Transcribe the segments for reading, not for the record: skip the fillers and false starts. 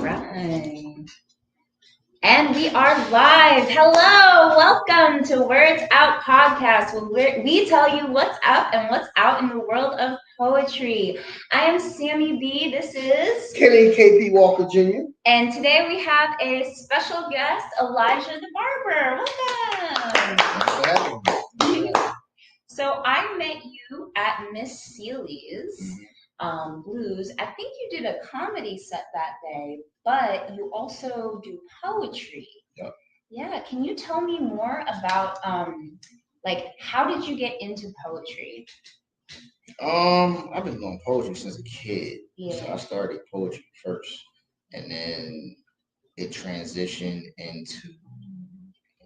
Right. And we are live. Hello, welcome to Words Out Podcast, where we tell you what's up and what's out in the world of poetry. I am Sammy B. This is Kenny KP Walker Jr. And today we have a special guest, Elijah the Barber. Welcome. So I met you at Miss Seeley's Blues. I think you did a comedy set that day, but you also do poetry. Yep. Yeah. Can you tell me more about how did you get into poetry? I've been doing poetry since a kid. Yeah. So I started poetry first, and then it transitioned into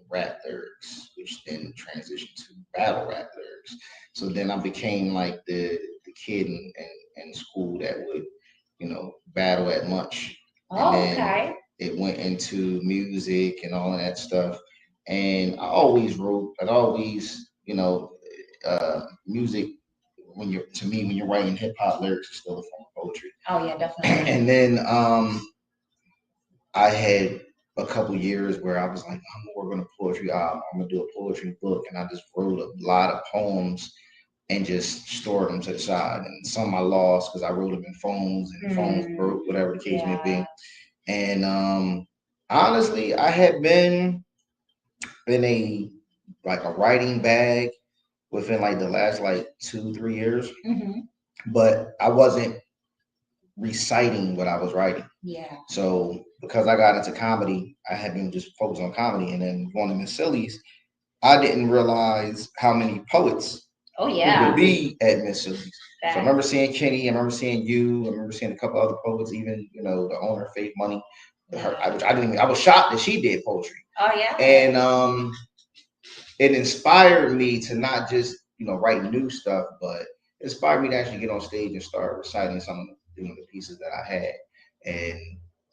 rap lyrics, which then transitioned to battle rap lyrics. So then I became like the kid in school that would, battle at lunch. Oh, and then okay. It went into music and all of that stuff. And I always wrote, music when you're writing hip hop lyrics is still a form of poetry. Oh yeah, definitely. And then I had a couple years where I was like, I'm gonna work on a poetry album. I'm gonna do a poetry book, and I just wrote a lot of poems and just stored them to the side. And some I lost because I wrote them in phones, and the phones broke, whatever the case may be. And honestly, I had been in a writing bag within like the last 2-3 years, but I wasn't reciting what I was writing. Yeah. So because I got into comedy, I had been just focused on comedy, and then going to Miss Silly's, I didn't realize how many poets would be at Miss Silly's. So I remember seeing Kenny, I remember seeing you, I remember seeing a couple other poets, even the owner Faith Money. I was shocked that she did poetry. Oh yeah. And it inspired me to not just write new stuff, but it inspired me to actually get on stage and start reciting some of the pieces that I had. And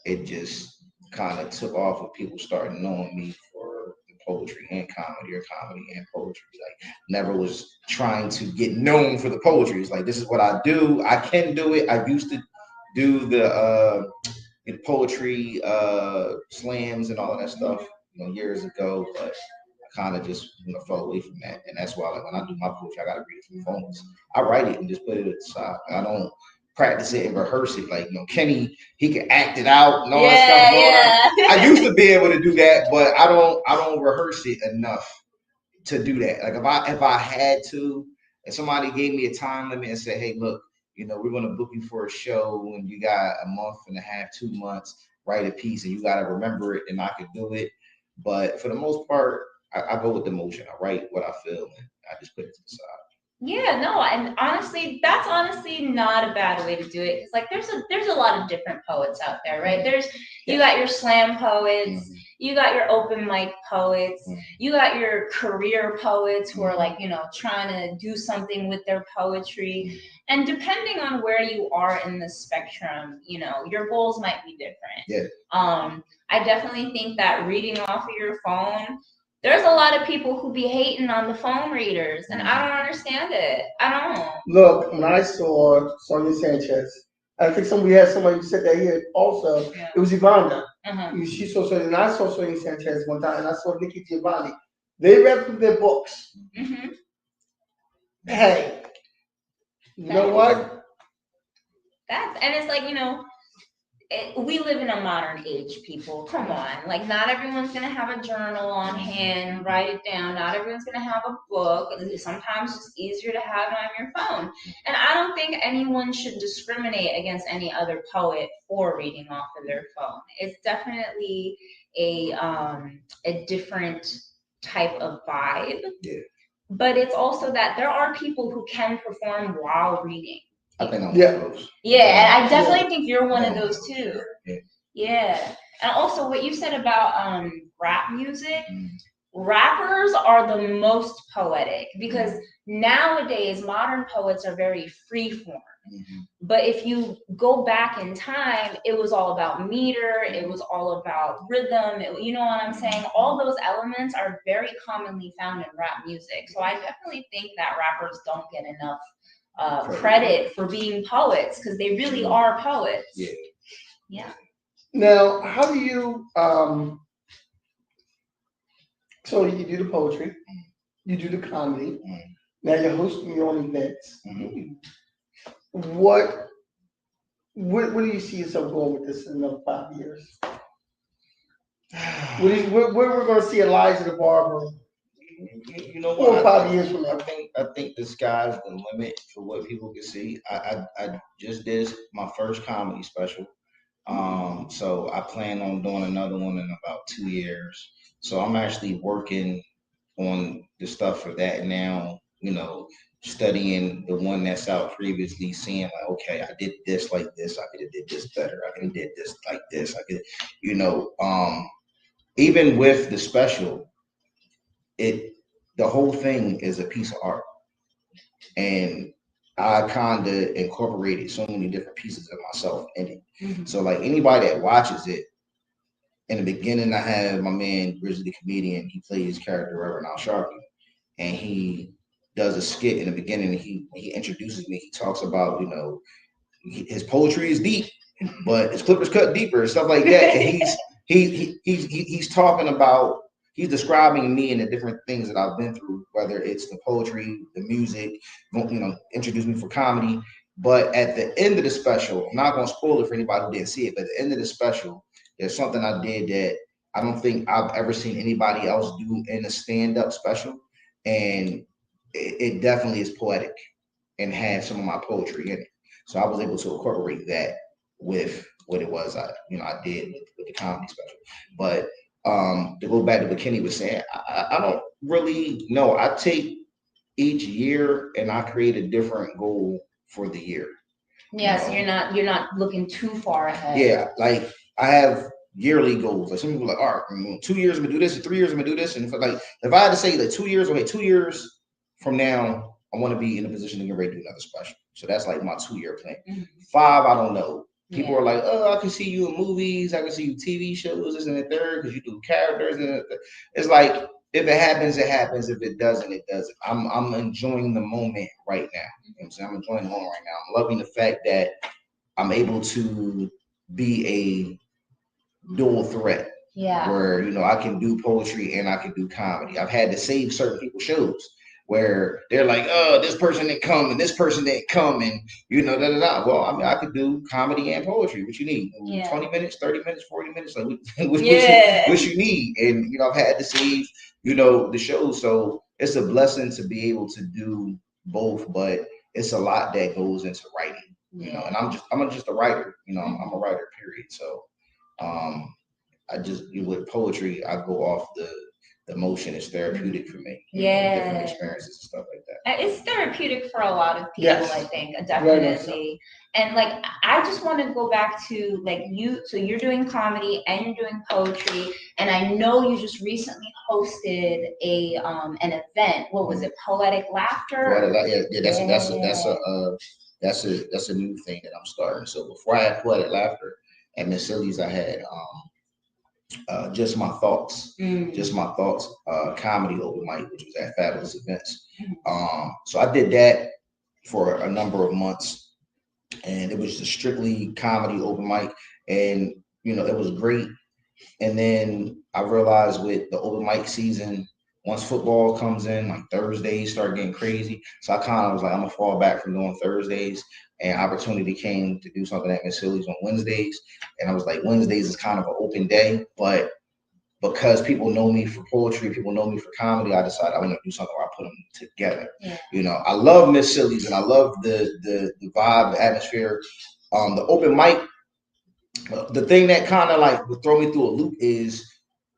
it just kind of took off with people starting knowing me for the poetry and comedy, or comedy and poetry. Like, never was trying to get known for the poetry. It's like, this is what I do. I can do it. I used to do the poetry slams and all of that stuff years ago, but kind of just fell away from that. And that's why when I do my poetry, I gotta read it from phones. I write it and just put it at the side. I don't practice it and rehearse it. Like Kenny, he can act it out and all that stuff. I used to be able to do that, but I don't rehearse it enough to do that. Like if I had to, if somebody gave me a time limit and said, hey, look, we're gonna book you for a show and you got a month and a half, 2 months, write a piece, and you gotta remember it, and I could do it. But for the most part, I go with the motion. I write what I feel, and I just put it to the side. Yeah, no, and honestly, that's not a bad way to do it. Because there's a lot of different poets out there, right? You got your slam poets, you got your open mic poets, you got your career poets who are trying to do something with their poetry. And depending on where you are in the spectrum, your goals might be different. Yeah. I definitely think that reading off of your phone, there's a lot of people who be hating on the phone readers, and I don't understand it. I don't. Look, when I saw Sonia Sanchez, I think we had somebody who said that here also. Yeah. It was Ivana. She saw Sonia, and I saw Sonia Sanchez one time, and I saw Nikki Giovanni. They read from their books. Hey, you know what? And it's we live in a modern age, people. Come on. Not everyone's going to have a journal on hand, write it down. Not everyone's going to have a book. Sometimes it's easier to have it on your phone. And I don't think anyone should discriminate against any other poet for reading off of their phone. It's definitely a different type of vibe. Yeah. But it's also that there are people who can perform while reading. I think I'm one of those. Yeah, and I definitely think you're one of those too. Yeah. And also what you said about rap music, rappers are the most poetic because nowadays modern poets are very free form. But if you go back in time, it was all about meter, it was all about rhythm, you know what I'm saying? All those elements are very commonly found in rap music. So I definitely think that rappers don't get enough credit for being poets because they really are poets. Yeah. Now, how do you so you do the poetry, you do the comedy. Now you're hosting your own events. What where do you see yourself going with this in another 5 years? Where we're going to see Elijah the Barber You know 4 or what? 5 years from now? I think the sky's the limit for what people can see. I just did my first comedy special. So I plan on doing another one in about 2 years. So I'm actually working on the stuff for that now, studying the one that's out previously, seeing like, okay, I did this like this, I could have did this better, I could have did this like this, I could, you know, um, even with the special, it the whole thing is a piece of art. And I kind of incorporated so many different pieces of myself in it. So like anybody that watches it, in the beginning, I have my man Grizzly the comedian. He plays character Reverend Al Sharpie, and he does a skit in the beginning. He introduces me. He talks about his poetry is deep, but his clippers cut deeper and stuff like that. And he's talking about he's describing me and the different things that I've been through, whether it's the poetry, the music, introduce me for comedy. But at the end of the special, I'm not gonna spoil it for anybody who didn't see it, but at the end of the special, there's something I did that I don't think I've ever seen anybody else do in a stand-up special. And it definitely is poetic and has some of my poetry in it. So I was able to incorporate that with what it was I did with the comedy special. But to go back to what Kenny was saying, I don't really know. I take each year and I create a different goal for the year. Yeah, so you're not looking too far ahead. Yeah, like I have yearly goals. Like some people are like, all right, in 2 years I'm gonna do this, in 3 years I'm gonna do this. And if I had to say like 2 years, okay, 2 years from now, I want to be in a position to get ready to do another special. So that's like my 2 year plan. 5, I don't know. People are like, oh, I can see you in movies, I can see you TV shows, this and the third, because you do characters. And it's like if it happens, it happens. If it doesn't, it doesn't. I'm enjoying the moment right now. You know what I'm saying? I'm enjoying the moment right now. I'm loving the fact that I'm able to be a dual threat. Yeah. Where I can do poetry and I can do comedy. I've had to save certain people's shows where they're like, oh, this person didn't come and this person didn't come and da da da. Well, I mean, I could do comedy and poetry. What you need? 20 minutes, 30 minutes, 40 minutes, like what you need. And I've had to save the shows. So it's a blessing to be able to do both, but it's a lot that goes into writing. And I'm just a writer. I'm a writer. Period. So I just with poetry, I go off the emotion. Is therapeutic for me. Different experiences and stuff like that. It's therapeutic for a lot of people, I think, definitely. And like, I just want to go back to like so you're doing comedy and you're doing poetry, and I know you just recently hosted an event. What was it? Poetic Laughter. That's a new thing that I'm starting. So before I had Poetic Laughter at Miss Silly's, I had Just My Thoughts, comedy open mic, which was at Fabulous Events. So I did that for a number of months, and it was just strictly comedy open mic, and it was great. And then I realized with the open mic season, once football comes in, like Thursdays start getting crazy. So I kind of was like, I'm gonna fall back from doing Thursdays. And opportunity came to do something at Miss Silly's on Wednesdays. And I was like, Wednesdays is kind of an open day, but because people know me for poetry, people know me for comedy, I decided I want to do something where I put them together. I love Miss Silly's and I love the vibe, the atmosphere. The open mic, the thing that kind of like would throw me through a loop is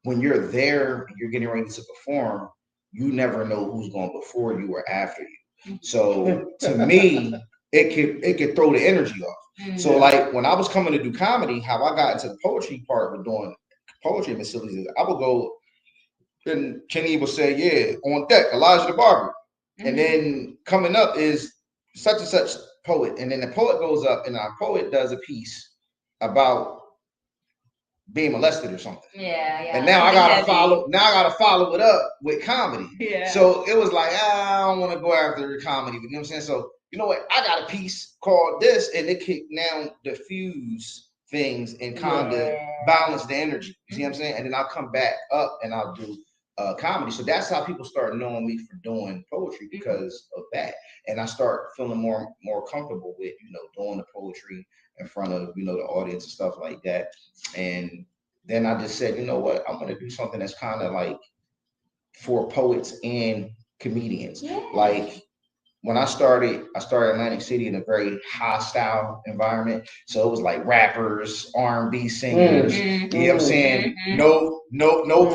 when you're there and you're getting ready to perform, you never know who's going before you or after you. So to me, it could throw the energy off. So like when I was coming to do comedy, how I got into the poetry part with doing poetry in Miss Silly's is I would go and Kenny would say, yeah, on deck, Elijah the Barber. And then coming up is such and such poet. And then the poet goes up and our poet does a piece about being molested or something. And now I gotta follow it up with comedy. So it was like, I don't want to go after the comedy. You know what I'm saying? So you know what? I got a piece called this, and it can now diffuse things and kind of balance the energy. You see what I'm saying? And then I'll come back up and I'll do comedy. So that's how people start knowing me for doing poetry because of that. And I start feeling more comfortable with, doing the poetry in front of, the audience and stuff like that. And then I just said, you know what, I'm going to do something that's kind of like for poets and comedians. Like when I started Atlantic City in a very hostile environment. So it was like rappers, R&B singers, you know what I'm saying? No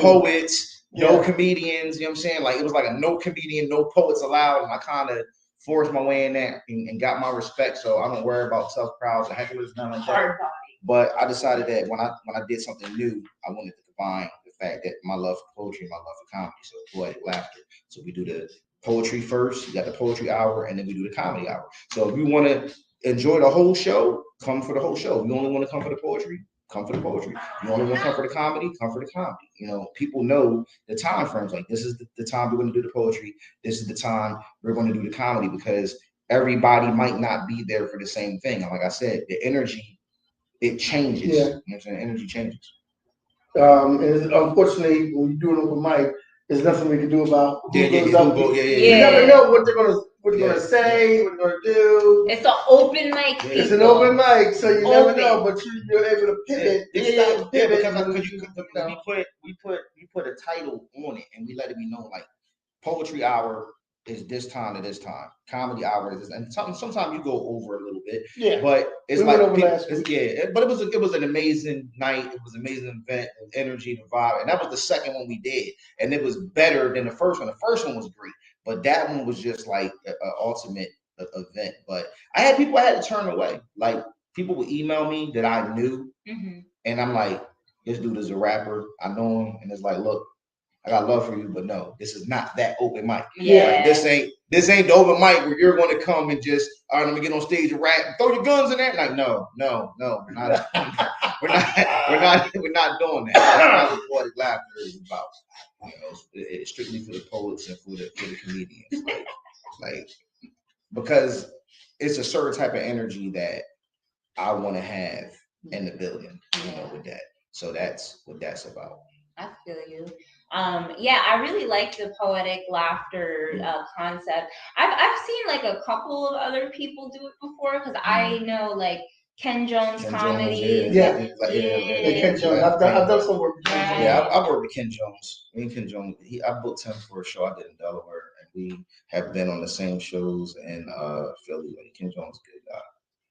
poets, no comedians, you know what I'm saying? Like it was like a no comedian, no poets allowed. And I kind of forced my way in there and got my respect. So I don't worry about tough crowds or hecklers, nothing like that. But I decided that when I did something new, I wanted to combine the fact that my love for poetry and my love for comedy. So poetic laughter. So we do the poetry first, you got the poetry hour, and then we do the comedy hour. So if you want to enjoy the whole show, come for the whole show. If you only want to come for the poetry, come for the poetry. If you only want to come for the comedy, come for the comedy. People know the time frames. Like this is the time we're going to do the poetry. This is the time we're going to do the comedy because everybody might not be there for the same thing. And like I said, the energy, it changes. You know what I'm saying? Energy changes. And unfortunately, when you do an open mic, there's nothing we can do about who goes up. You never know what they're gonna say, what they're gonna do. It's an open mic. It's an open mic, so you never know. But you're able to pivot. Because we put a title on it, and we let it be known like poetry hour is this time to this time, comedy hour is this, and sometimes you go over a little bit. But it's like but it was an amazing night. It was an amazing event, the energy, the vibe, and that was the second one we did, and it was better than the first one. The first one was great, but that one was just like an ultimate event. But I had people I had to turn away. Like people would email me that I knew, and I'm like, this dude is a rapper. I know him, and it's like, look, I got love for you, but no, this is not that open mic. Like, this ain't the open mic where you're going to come and just, all right, let me get on stage and rap, throw your guns in there. Like, no, we're not doing that. That's not what laughter is about. It's strictly for the poets and for the comedians. Like, because it's a certain type of energy that I want to have in the building, with that. So that's what that's about. I feel you. I really like the poetic laughter concept. I've seen like a couple of other people do it before because I know like Ken Jones comedy. Ken Jones. I've done some work with Ken Jones. Yeah, I've worked with Ken Jones. Me and Ken Jones, I booked him for a show I did in Delaware, and we have been on the same shows in Philly. Like Ken Jones, good guy.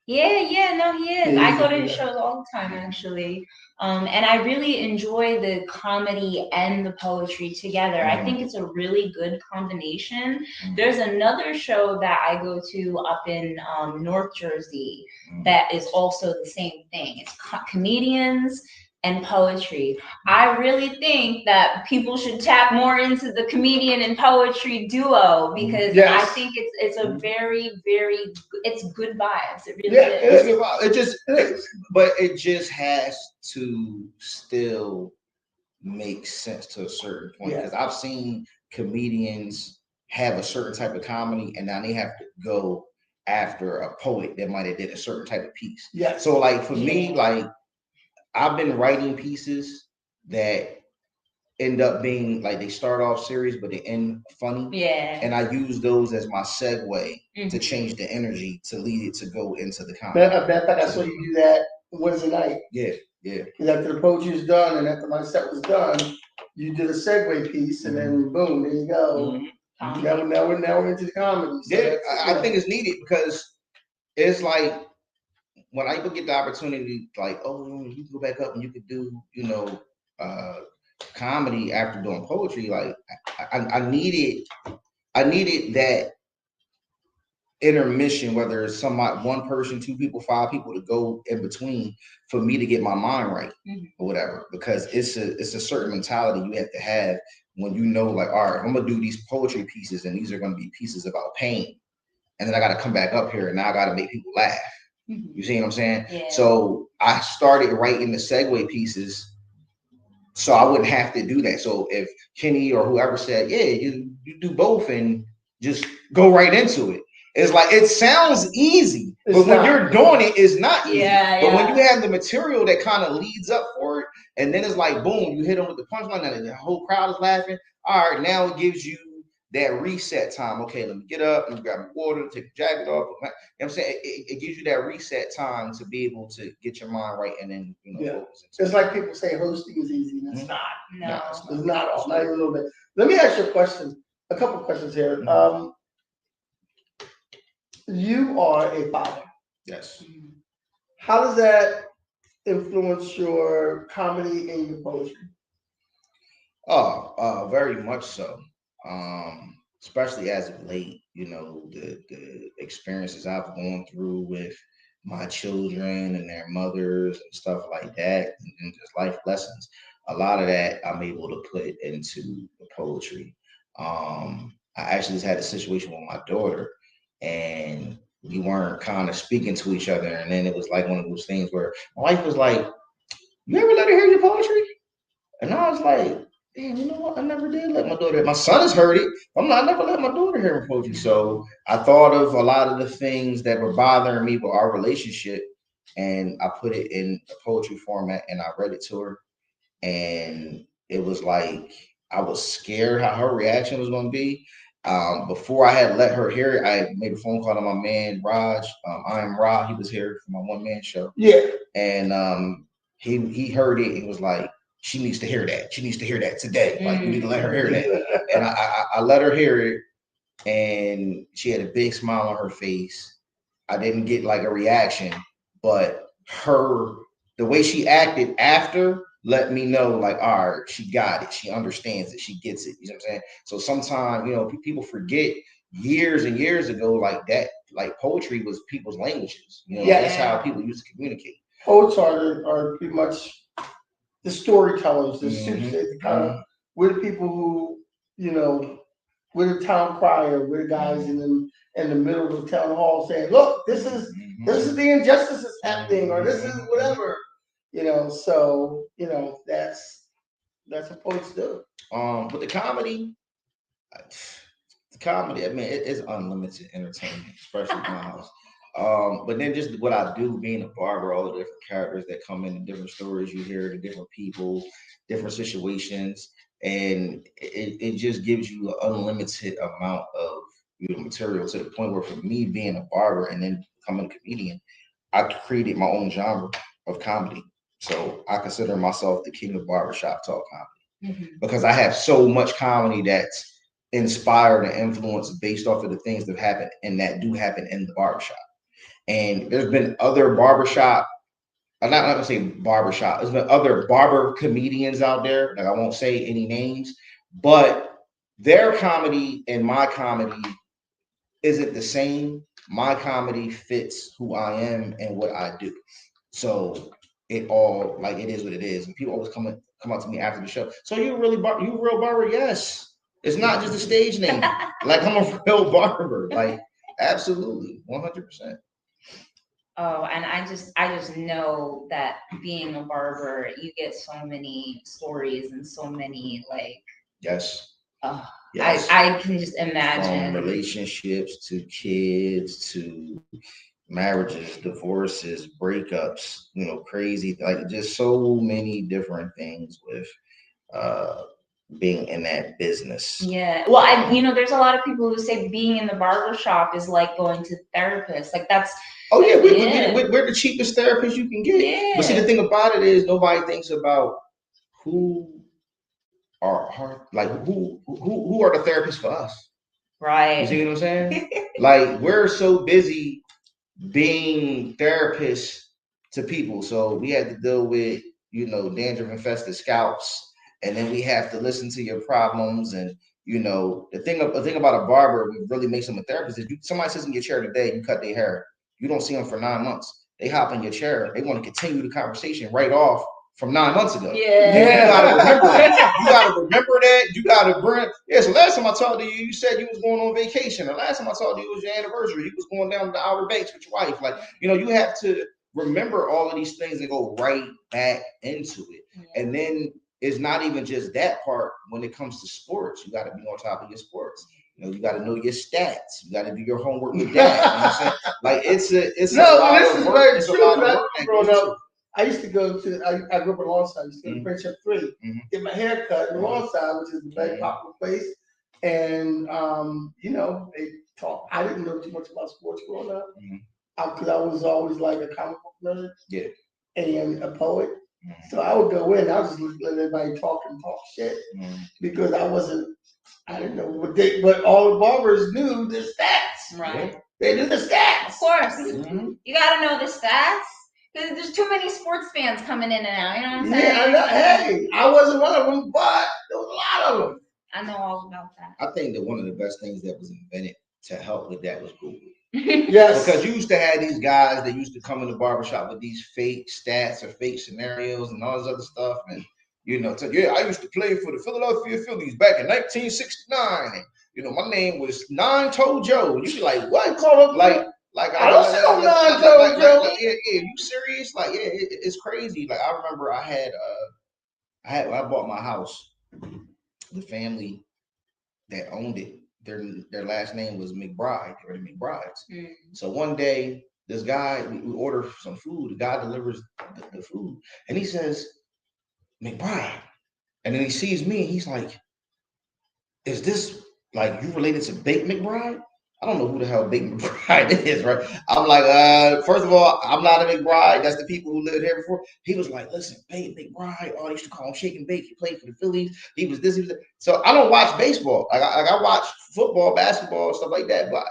No, he is. I go to his shows all the time, actually. And I really enjoy the comedy and the poetry together. I think it's a really good combination. There's another show that I go to up in North Jersey that is also the same thing. It's comedians and poetry. I really think that people should tap more into the comedian and poetry duo because I think it's a very, very, it's good vibes. It really is. It's good vibes. But it just has to still make sense to a certain point. Because I've seen comedians have a certain type of comedy and now they have to go after a poet that might have did a certain type of piece. So like for me, like I've been writing pieces that end up being like they start off serious, but they end funny. And I use those as my segue to change the energy to lead it to go into the comedy. Matter of fact, I saw you do that Wednesday night. Because after the poetry was done and after my set was done, you did a segue piece, and then boom, there you go. Now we're into the comedy. So I think it's needed because it's like, when I get the opportunity, like, oh, you can go back up and you could do, comedy after doing poetry. Like, I needed that intermission, whether it's one person, two people, five people to go in between for me to get my mind right or whatever. Because it's a certain mentality you have to have when like, all right, I'm gonna do these poetry pieces, and these are gonna be pieces about pain, and then I got to come back up here and now I got to make people laugh. You see what I'm saying? So I started writing the segue pieces so I wouldn't have to do that. So if Kenny or whoever said, you do both and just go right into it. It's like, it sounds easy, But when you're doing it, it's not easy. Yeah, but when you have the material that kind of leads up for it, and then it's like, boom, you hit them with the punchline, and the whole crowd is laughing. All right, now it gives you that reset time. Okay, let me get up, let me grab my water, take the jacket off. You know what I'm saying? It gives you that reset time to be able to get your mind right, and then, focus. It's like people say hosting is easy. It's not. No. It's not all. Not even a little bit. Let me ask you a question. A couple of questions here. You are a father. Yes. How does that influence your comedy and your poetry? Very much so. Especially as of late, the experiences I've gone through with my children and their mothers and stuff like that, and just life lessons. A lot of that I'm able to put into the poetry. I actually just had a situation with my daughter, and we weren't kind of speaking to each other, and then it was like one of those things where my wife was like, "You ever let her hear your poetry?" And I was like, "Damn, you know what? I never did let my daughter. My son has heard it. I never let my daughter hear poetry." So I thought of a lot of the things that were bothering me with our relationship, and I put it in a poetry format, and I read it to her. And it was like, I was scared how her reaction was going to be. Before I had let her hear it, I made a phone call to my man Raj. I Am Ra. He was here for my one-man show. Yeah. And he heard it and was like, "She needs to hear that. She needs to hear that today. Like, you need to let her hear that." And I let her hear it, and she had a big smile on her face. I didn't get like a reaction, but the way she acted after let me know, like, all right, she got it. She understands it. She gets it. You know what I'm saying? So sometimes, people forget years and years ago, like that, like poetry was people's languages. That's how people used to communicate. Poets are pretty much the storytellers, the soothsayers, we're the people who, we're the town crier, we're the guys in the middle of the town hall saying, "Look, this is the injustice that's happening," or "This is whatever." So that's what poets do. But the comedy, I mean, it's unlimited entertainment, especially in my house. But then just what I do, being a barber, all the different characters that come in, the different stories you hear, the different people, different situations, and it just gives you an unlimited amount of material, to the point where, for me being a barber and then becoming a comedian, I created my own genre of comedy. So I consider myself the king of barbershop talk comedy, because I have so much comedy that's inspired and influenced based off of the things that happen and that do happen in the barbershop. And there's been other barbershop, I'm not gonna say barbershop, there's been other barber comedians out there, like I won't say any names, but their comedy and my comedy isn't the same. My comedy fits who I am and what I do. So it all, like, it is what it is. And people always come up to me after the show, "So you a real barber?" Yes. It's not just a stage name. Like, I'm a real barber. Like, absolutely, 100%. Oh, and I just know that being a barber, you get so many stories and so many, like. Yes. Yes. I can just imagine. From relationships to kids to marriages, divorces, breakups, crazy, like, just so many different things with being in that business. Yeah. Well, there's a lot of people who say being in the barber shop is like going to therapists. Like, that's. Oh yeah, we're the cheapest therapist you can get. Yeah. But see, the thing about it is, nobody thinks about who are who are the therapists for us. Right. You see what I'm saying? Like, we're so busy being therapists to people, so we had to deal with dandruff infested scalps, and then we have to listen to your problems. And the thing about a barber, what really makes them a therapist, is somebody sits in your chair today, you cut their hair, you don't see them for 9 months, they hop in your chair, they want to continue the conversation right off from 9 months ago. Yeah. You gotta remember that. You gotta bring. Yeah. So last time I talked to you, you said you was going on vacation. The last time I talked to you was your anniversary. You was going down to the Outer Banks with your wife. Like, you have to remember all of these things and go right back into it. And then it's not even just that part. When it comes to sports, you got to be on top of your sports. You know, you got to know your stats. You got to do your homework with that. You know what I'm saying? Like it's a lot of work. It's a lot of work that goes to. I used to go to, I grew up in Lawnside. I used to go to Friendship 3, get my hair cut in Lawnside, which is a very popular place. And, you know, they talk. I didn't know too much about sports growing up because I was always like a comic book nerd and a poet. So I would go in, I was just letting everybody talk shit because I didn't know but all the barbers knew the stats. Right. They knew the stats. Of course. You got to know the stats. Because there's too many sports fans coming in and out, you know what I'm saying? Yeah, I know. Hey, I wasn't one of them, but there was a lot of them. I know all about that. I think that one of the best things that was invented to help with that was Google. Yes. Because you used to have these guys that used to come in the barbershop with these fake stats or fake scenarios and all this other stuff. And, you know, I used to play for the Philadelphia Phillies back in 1969. And, you know, my name was Nine-Toe Joe. You be like, what? I don't see no Nine-Toe Joe. Yeah, you serious? Like, yeah, it's crazy. Like, I remember I bought my house. The family that owned it, their last name was McBride. They were the McBrides. So one day, this guy, we order some food. The guy delivers the food, and he says, McBride. And then he sees me, and he's like, is this like you related to Bake McBride? I don't know who the hell Bake McBride is, right? I'm like, first of all, I'm not a McBride. That's the people who lived here before. He was like, listen, Bake McBride. Oh, I used to call him Shake and Bake. He played for the Phillies. He was this, he was that. So I don't watch baseball. I watch football, basketball, stuff like that. But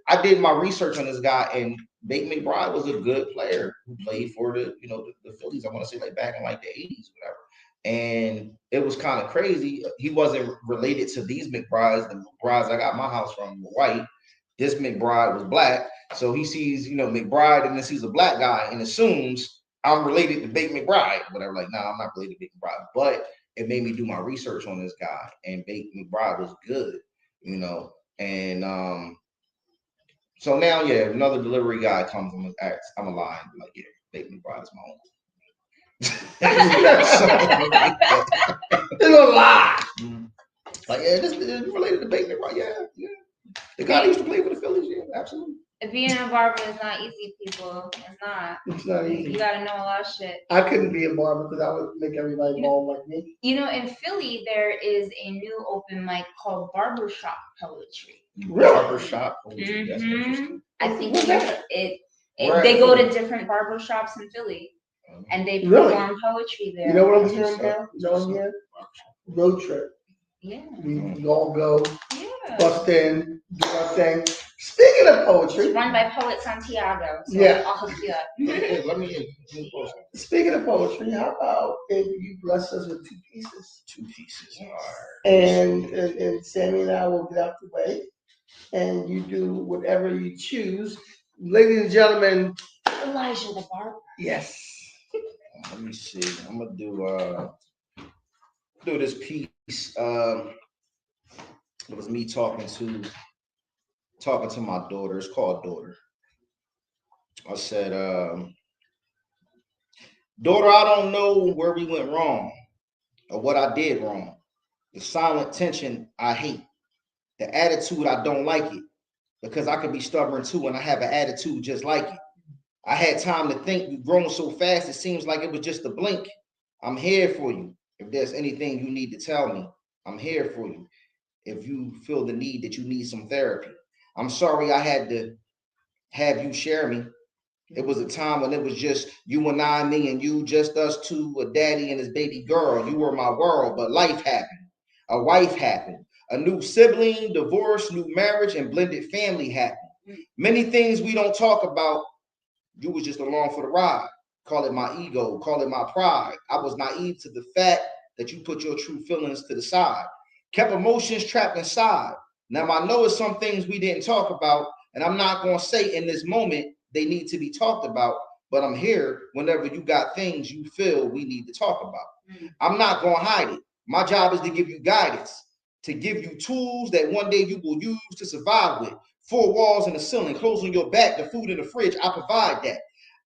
I did my research on this guy, and Bake McBride was a good player who played for the Phillies. I want to say like back in like the 80s, whatever. And it was kind of crazy. He wasn't related to these McBrides. The McBrides I got my house from were white. This McBride was black. So he sees, McBride and then sees a black guy and assumes I'm related to Bake McBride. Whatever, like, nah, I'm not related to Bake McBride. But it made me do my research on this guy. And Bake McBride was good, And so now, yeah, another delivery guy comes, I'm a line, like, yeah, Bake McBride is my uncle. It's a lie. Like, yeah, this is related to Bake McBride. Yeah. The guy used to play for the Phillies. Yeah, absolutely. Being a barber is not easy, people. It's not. It's not easy. You gotta know a lot of shit. I couldn't be a barber because I would make everybody bald like me. In Philly, there is a new open mic called Barbershop Poetry. Really? Barbershop Poetry. That's interesting. I think they go to different barbershops in Philly. And they perform poetry there. You know what I'm hearing now? You know what I'm hearing? Road trip. Yeah. We all go. Yeah. Bust in, do our thing. Speaking of poetry. It's run by Poet Santiago. So I'll hook you up. Let me Speaking of poetry, how about if you bless us with two pieces? Two pieces. And Sammy and I will get out the way. And you do whatever you choose. Ladies and gentlemen. Elijah the Barber. Yes. Let me see. I'm gonna do this piece. It was me talking to my daughter. It's called Daughter. I said, daughter, I don't know where we went wrong or what I did wrong. The silent tension I hate. The attitude I don't like it because I could be stubborn too and I have an attitude just like it. I had time to think. You've grown so fast, it seems like it was just a blink. I'm here for you. If there's anything you need to tell me, I'm here for you. If you feel the need that you need some therapy. I'm sorry I had to have you share me. It was a time when it was just you and I, me and you, just us two, a daddy and his baby girl. You were my world, but life happened. A wife happened. A new sibling, divorce, new marriage, and blended family happened. Many things we don't talk about. You was just along for the ride. Call it my ego, call it my pride. I was naive to the fact that you put your true feelings to the side. Kept emotions trapped inside. Now I know it's some things we didn't talk about, and I'm not going to say in this moment they need to be talked about, but I'm here whenever you got things you feel we need to talk about. I'm not going to hide it. My job is to give you guidance, to give you tools that one day you will use to survive with. 4 walls and a ceiling, clothes on your back, the food in the fridge, I provide that.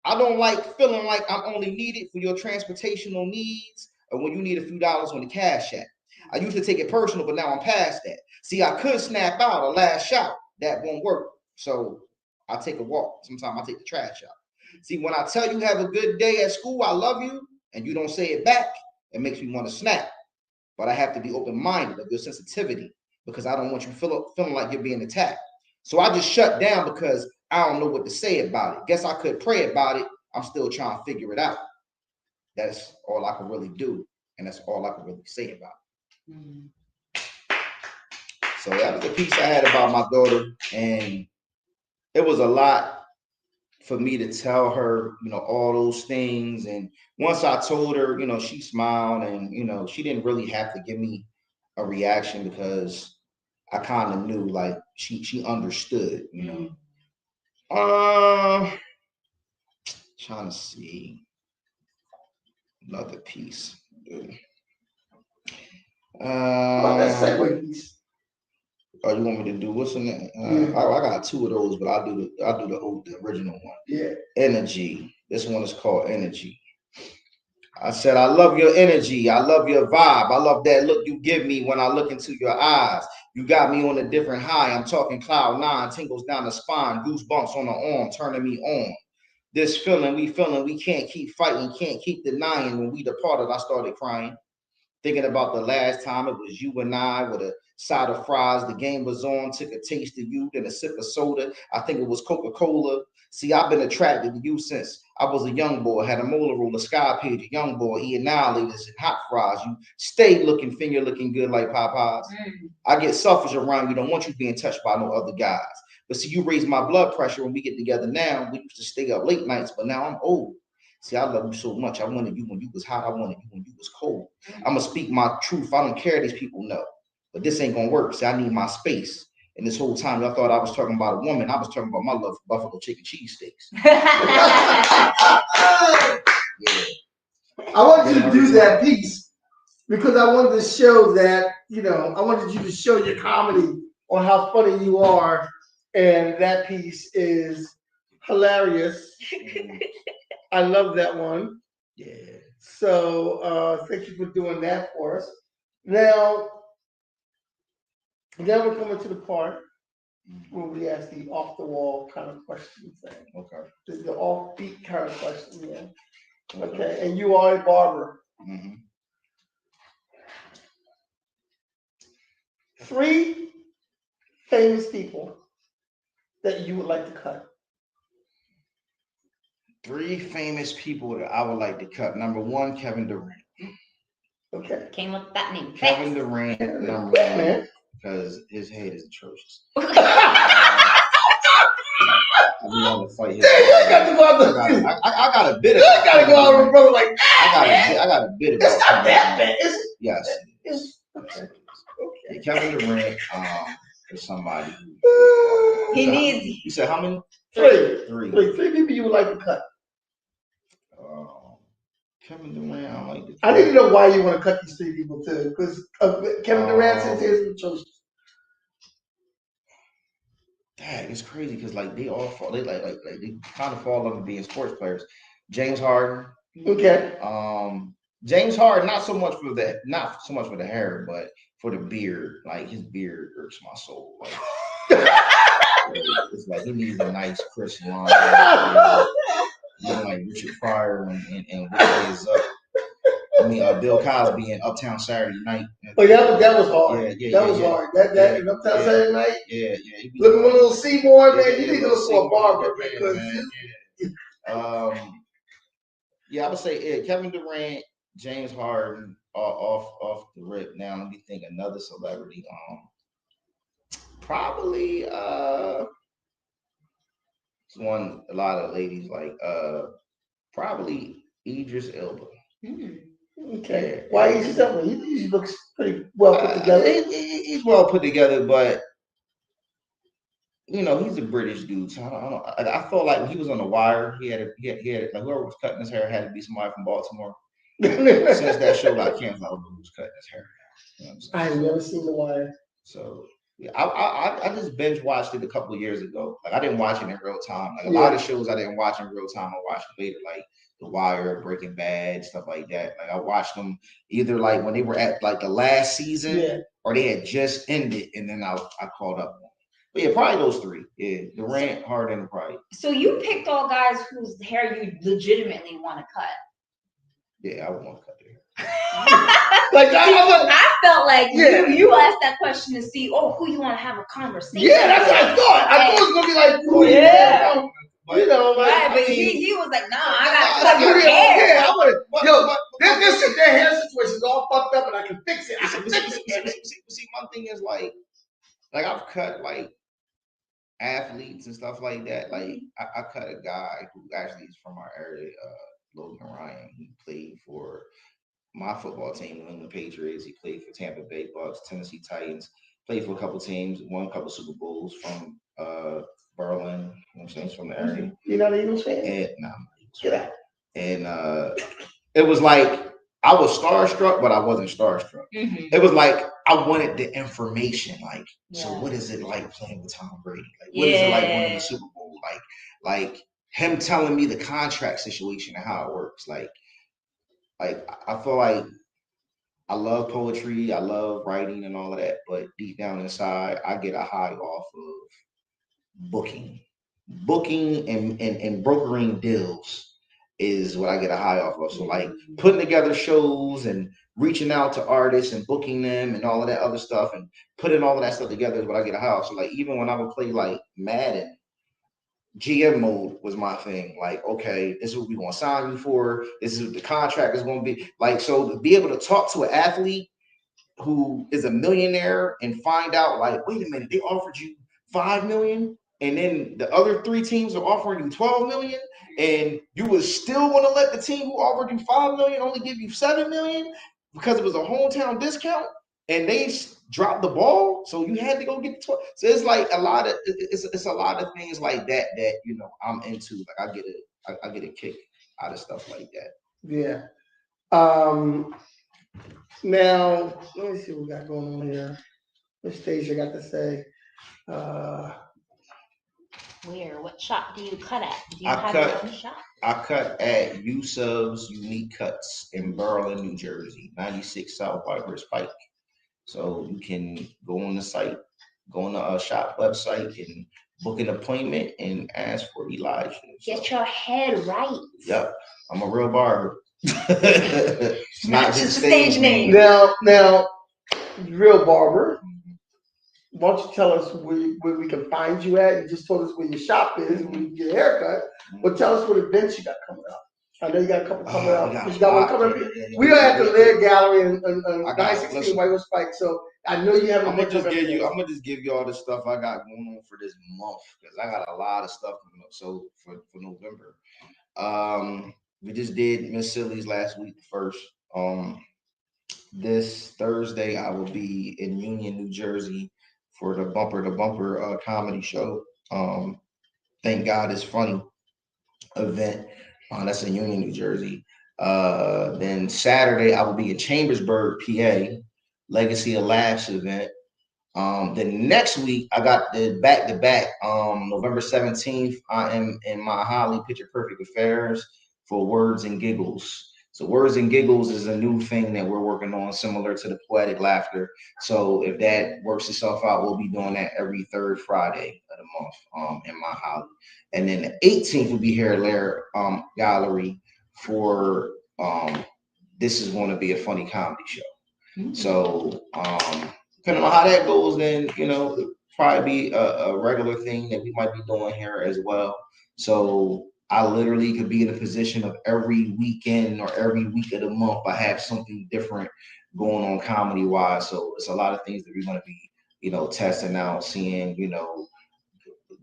I don't like feeling like I'm only needed for your transportational needs or when you need a few dollars on the cash app. I used to take it personal, but now I'm past that. See, I could snap out a last shot. That won't work. So I take a walk. Sometimes I take the trash out. See, when I tell you have a good day at school, I love you, and you don't say it back, it makes me want to snap. But I have to be open-minded of your sensitivity because I don't want you feeling like you're being attacked. So I just shut down because I don't know what to say about it. Guess I could pray about it. I'm still trying to figure it out. That's all I can really do. And that's all I can really say about it. Mm-hmm. So that was the piece I had about my daughter. And it was a lot for me to tell her, all those things. And once I told her, she smiled and, she didn't really have to give me a reaction because I kind of knew like she understood, Trying to see another piece. That segue piece. Oh, you want me to do what's in that? I got two of those, but I'll do the original one. Yeah. Energy. This one is called Energy. I said, I love your energy. I love your vibe. I love that look you give me when I look into your eyes. You got me on a different high. I'm talking cloud nine, tingles down the spine, goosebumps on the arm, turning me on. This feeling we can't keep fighting, can't keep denying. When we departed, I started crying. Thinking about the last time it was you and I with a side of fries. The game was on, took a taste of you, then a sip of soda. I think it was Coca-Cola. See, I've been attracted to you since I was a young boy, had a molar roller, sky page, a young boy, eating annihilators and hot fries. You stay looking, finger looking good like Popeyes. I get selfish around you, don't want you being touched by no other guys. But see, you raise my blood pressure when we get together now. We used to stay up late nights, but now I'm old. See, I love you so much. I wanted you when you was hot. I wanted you when you was cold. I'm going to speak my truth. I don't care if these people know. But this ain't going to work. See, I need my space. And this whole time, y'all thought I was talking about a woman. I was talking about my love for buffalo chicken cheesesteaks. Yeah. I wanted you to do that piece because I wanted to show that, I wanted you to show your comedy on how funny you are. And that piece is hilarious. I love that one. Yeah. So thank you for doing that for us. Now we're coming to the part where we ask the off the wall kind of questions. Okay. This is the offbeat kind of question, yeah. Okay. And you are a barber. Mm-hmm. 3 famous people that you would like to cut. 3 famous people that I would like to cut. Number 1, Kevin Durant. Okay. Came with that name. Kevin Durant, number 1, because his head is atrocious. I want to fight his I got a bit of it. You gotta go out with a brother like I got a bit of It's not that bad, is it? Yes. Okay. Yeah, Kevin Durant is somebody. He needs. You said how many? 3 people you would like to cut. Kevin Durant, I like to cut. I need to know why you want to cut these 3 people too, because Kevin Durant says his choice. Dang, it's crazy because like they all fall. They like they kind of fall under being sports players. James Harden. Okay. James Harden, not so much for the hair, but for the beard. Like his beard hurts my soul. Like, it's like he needs a nice crisp line. Like Richard Pryor and What Is Up. I mean, Bill Cosby in Uptown Saturday Night. Oh, that was hard. That was hard. That in Uptown Saturday Night. Yeah. Looking for a little Seymour, man. You need to look for a barber, man. I would say Kevin Durant, James Harden, off the rip. Now let me think another celebrity. Probably one a lot of ladies like probably Idris Elba. Okay. Why Idris Elba? He looks pretty well put together. He's well put together, but he's a British dude. So I felt like when he was on The Wire, he had like whoever was cutting his hair had to be somebody from Baltimore. Since that show got canceled, I don't know who's cutting his hair. You know what I'm saying? I have never seen The Wire. So yeah, I just binge watched it a couple of years ago. Like I didn't watch it in real time. Like a lot of shows I didn't watch in real time. I watched it later. Like The Wire, Breaking Bad, stuff like that. Like I watched them either like when they were at like the last season or they had just ended, and then I caught up. But yeah, probably those three. Yeah, Durant, Harden, and Pride. So you picked all guys whose hair you legitimately want to cut. Yeah, I would want to cut their hair. Like I felt like you asked that question to see who you want to have a conversation. Yeah, that's what I thought. I thought it was gonna be like, you know, like, right? But he was like, nah, I gotta cut your hair. Yeah, I want this their hair situation is all fucked up, and I can fix it. See, my thing is like I've cut like athletes and stuff like that. Like I cut a guy who actually is from our area, Logan Ryan. He played for my football team, New England Patriots. He played for Tampa Bay Bucks, Tennessee Titans. Played for a couple teams, won a couple Super Bowls from Berlin. You know what I'm saying? From the area. You're not an Eagles fan? Nah, I'm not Eagles fan. And it was like I was starstruck, but I wasn't starstruck. Mm-hmm. It was like I wanted the information. Like, so what is it like playing with Tom Brady? Like, what is it like winning the Super Bowl? Like him telling me the contract situation and how it works. Like I feel like I love poetry, I love writing and all of that, but deep down inside, I get a high off of booking and brokering deals is what I get a high off of. So like putting together shows and reaching out to artists and booking them and all of that other stuff and putting all of that stuff together is what I get a high off. So like even when I would play like Madden, GM mode was my thing. Like, okay, this is what we're going to sign you for. This is what the contract is going to be. Like, so to be able to talk to an athlete who is a millionaire and find out, like, wait a minute, they offered you $5 million, and then the other three teams are offering you $12 million, and you would still want to let the team who offered you $5 million only give you $7 million because it was a hometown discount, and they dropped the ball, so you had to go get the 12. So it's like a lot of of things like that you know I'm into. Like I get a kick out of stuff like that. Yeah. Now let me see what we got going on here. What stage I got to say? Where? What shop do you cut at? Do you have your own shop? I cut at Yusuf's Unique Cuts in Berlin, New Jersey, 96 South Viper's Pike. So you can go on the site, go on the shop website and book an appointment and ask for Elijah. Get your head right. Yep, I'm a real barber. It's not just stage name. Now, real barber. Why don't you tell us where we can find you at? You just told us where your shop is, where you get a haircut. But tell us what events you got coming up. I know you got a couple coming up. You got one coming up. We are at the Laird Gallery in 916 White House Pike. So I know you have. I'm gonna just give you all the stuff I got going on for this month because I got a lot of stuff coming up. So for November, we just did Miss Silly's last week first. This Thursday I will be in Union, New Jersey for the Bumper comedy show. Thank God It's Funny event. That's in Union, New Jersey. Then Saturday I will be in Chambersburg, PA, Legacy of Laughs event. Then next week I got the back-to-back. November 17th, I am in my Holly Picture Perfect Affairs for Words and Giggles. So Words and Giggles is a new thing that we're working on, similar to the Poetic Laughter. So if that works itself out, we'll be doing that every third Friday of the month in my Holly. And then the 18th will be here at Laird Gallery for this is going to be a funny comedy show. Mm-hmm. So depending on how that goes, then it'll probably be a regular thing that we might be doing here as well. So I literally could be in a position of every weekend or every week of the month I have something different going on comedy wise. So it's a lot of things that we're going to be testing out, seeing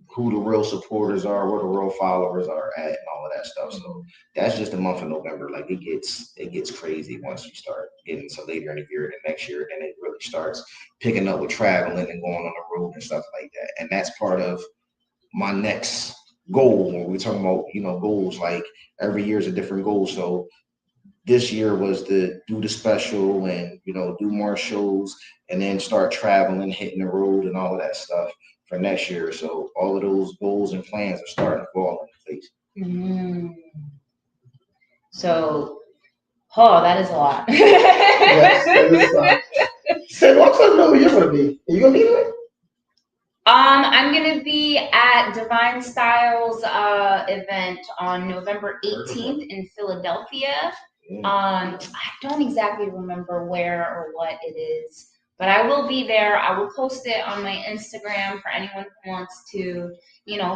who the real supporters are, where the real followers are at, and all of that stuff. So that's just the month of November. Like it gets crazy once you start getting to later in the year, the next year, then it really starts picking up with traveling and going on the road and stuff like that. And that's part of my next goal when we're talking about goals. Like every year is a different goal. So this year was to do the special and do more shows and then start traveling, hitting the road and all of that stuff for next year. So all of those goals and plans are starting to fall into place. So, oh, that is a lot. Yes, that is a lot. So, what's the number you're going to be? Are you going to be there? I'm gonna be at Divine Styles event on November 18th in Philadelphia. I don't exactly remember where or what it is, but I will be there. I will post it on my Instagram for anyone who wants to,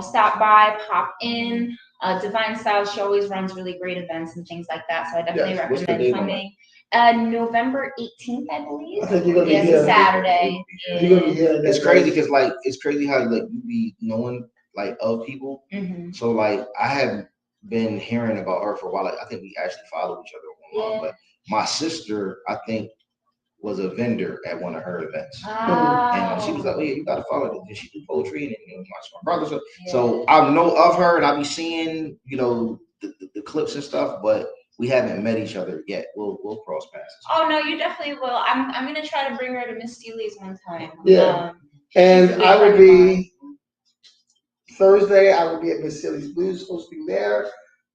stop by, pop in. Divine Styles, she always runs really great events and things like that, so I definitely recommend coming. November 18th, I believe. I think you're gonna be here. Saturday. You're gonna be here. It's crazy because it's crazy how you be knowing of people. Mm-hmm. So I have been hearing about her for a while. I think we actually follow each other online. But my sister, I think, was a vendor at one of her events, and she was like, "Oh yeah, you gotta follow it. She do poetry and my brother." So I know of her, and I be seeing the clips and stuff, but we haven't met each other yet. We'll cross paths. Oh no, you definitely will. I'm gonna try to bring her to Miss Steely's one time. Yeah, and I will be Thursday. I will be at Miss Steely's Blues hosting there,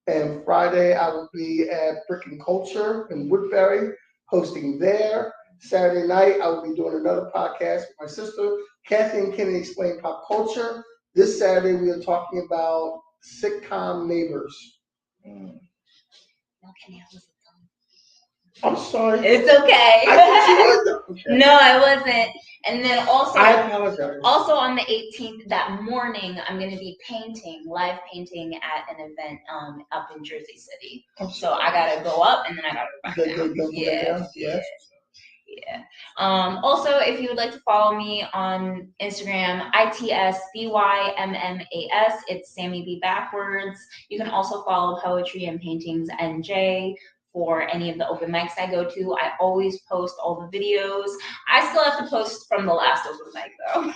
and Friday I will be at Brick and Culture in Woodbury hosting there. Saturday night I will be doing another podcast with my sister Kathy and Kenny Explain Pop Culture. This Saturday we are talking about sitcom Neighbors. I'm sorry. It's okay. I thought you was. Okay. No, I wasn't. And then also, I apologize. Also on the 18th, that morning, I'm going to be live painting at an event up in Jersey City. So I got to go up and then I got to go back down. Yeah. Also, if you would like to follow me on Instagram, ITSBYMMAS, it's Sammy B backwards. You can also follow Poetry and Paintings NJ for any of the open mics I go to. I always post all the videos. I still have to post from the last open mic though.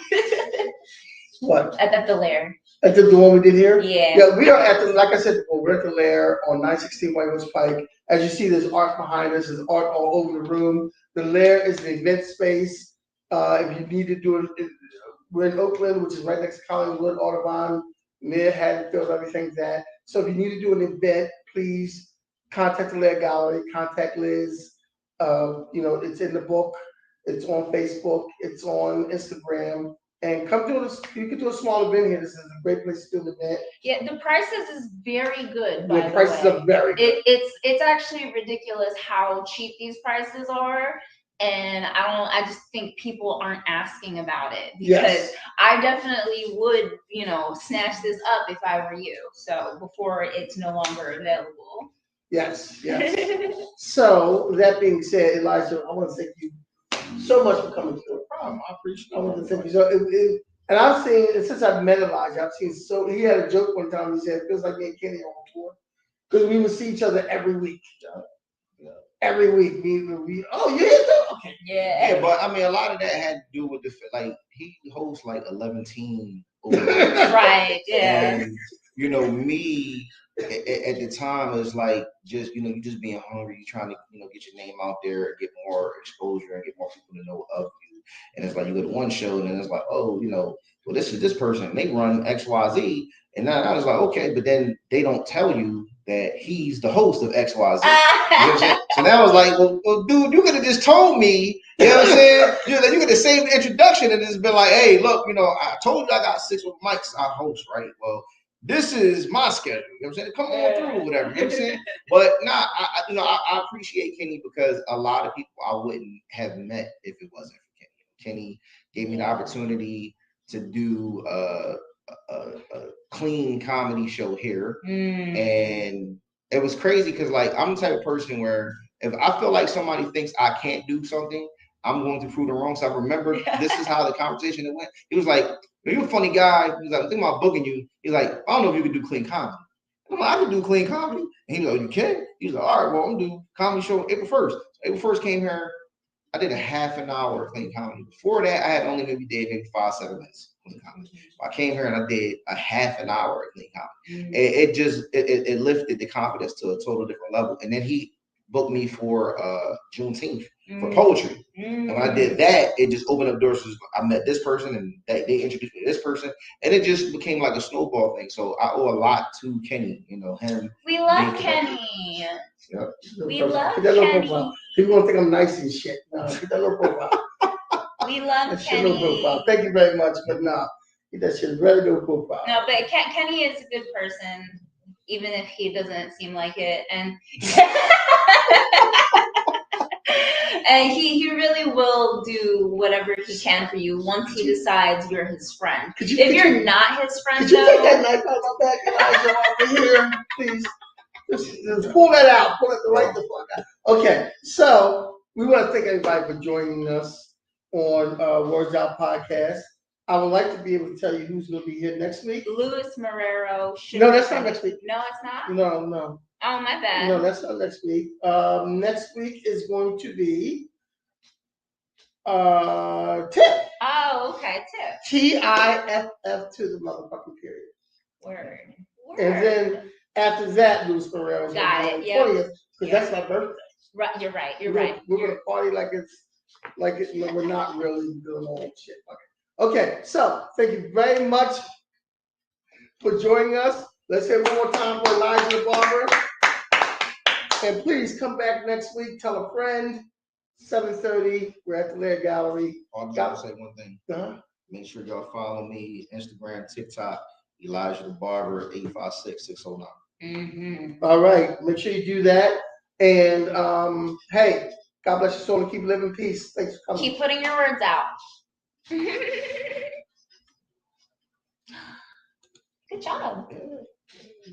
What? At the Lair. At the one we did here? Yeah. Yeah, we are at like I said, we're at the Lair on 916 White Horse Pike. As you see, there's art behind us. There's art all over the room. The Lair is an event space. If you need to do it, we're in Oakland, which is right next to Collingwood, Audubon, near Haddonfield, everything's that. So if you need to do an event, please contact the Lair Gallery, contact Liz. It's in the book. It's on Facebook. It's on Instagram. And come do this. You can do a small event here. This is a great place to do an event. Yeah, the prices is very good. The prices are very good. It's actually ridiculous how cheap these prices are, and I just think people aren't asking about it because I definitely would snatch this up if I were you. So before it's no longer available. Yes. So that being said, Elijah, I want to thank you so much for coming to the problem. I appreciate it. I want to thank you. So, and I've seen, since I've met Elijah, I've seen he had a joke one time. He said, it feels like me and Kenny on tour. Because we would see each other every week. Every week. Okay. Yeah, but I mean, a lot of that had to do with he hosts 11 team. Right, yeah. And, me at the time is just you just being hungry, you trying to get your name out there, get more exposure, and get more people to know of you. And it's you go to one show, and then it's well, this is this person, they run XYZ, and now I was okay, but then they don't tell you that he's the host of XYZ. You know what I'm saying? So now I was well, dude, you could have just told me. You know what I'm saying? You get the same introduction, and it's been hey, look, I told you I got 6 mics I host, right? Well, this is my schedule. You know what I'm saying? Come on through, whatever. You know what I'm saying? But I appreciate Kenny because a lot of people I wouldn't have met if it wasn't for Kenny. Kenny gave me the opportunity to do a clean comedy show here, and it was crazy because I'm the type of person where if I feel like somebody thinks I can't do something, I'm going to prove them wrong. So I remember this is how the conversation went. He was you're a funny guy. He was I'm thinking about booking you. He's I don't know if you can do clean comedy. I'm I can do clean comedy. And he was you can? He was all right, well, I'm going to do comedy show April 1st. So April 1st came here. I did a half an hour of clean comedy. Before that, I had only maybe 5-7 minutes clean comedy. So I came here and I did a half an hour of clean comedy. It lifted the confidence to a total different level. And then he booked me for Juneteenth for poetry. And when I did that, it just opened up doors. I met this person, and they introduced me to this person, and it just became like a snowball thing. So I owe a lot to Kenny. You know him. We love Kenny. Yep. We love Kenny. Kenny. People gonna think I'm nice and shit. No, get that little profile. We love That shit Kenny. little profile. Thank you very much, but no, get that shit very little profile. No, but Kenny is a good person, even if he doesn't seem like it, and and he really will do whatever he can for you once he decides you're his friend. If you're not his friend, could you take that knife out my back, Elijah, over here, please? Just pull that out. Pull it right the fuck out. Okay, so we want to thank everybody for joining us on Words Out Podcast. I would like to be able to tell you who's going to be here next week. Luis Marrero. No, that's not next week. No, it's not? No. Oh, my bad. No, that's not next week. Next week is going to be Tiff. Oh, okay, Tiff. TIFF to the motherfucking period. Word. And then after that, Luis Marrero. Got it. Yeah. 20th, because that's my birthday. Right, you're right. You're right. We're gonna party like we're not really doing all that shit. Okay, so thank you very much for joining us. Let's hear one more time for Elijah the Barber. And please come back next week. Tell a friend. 7:30. We're at the Laird Gallery. I'll just say one thing. Uh-huh. Make sure y'all follow me Instagram, TikTok, Elijah the Barber 856-609. Mm-hmm. All right, make sure you do that. And hey, God bless your soul and keep living peace. Thanks for coming. Keep putting your words out. Good job. Good.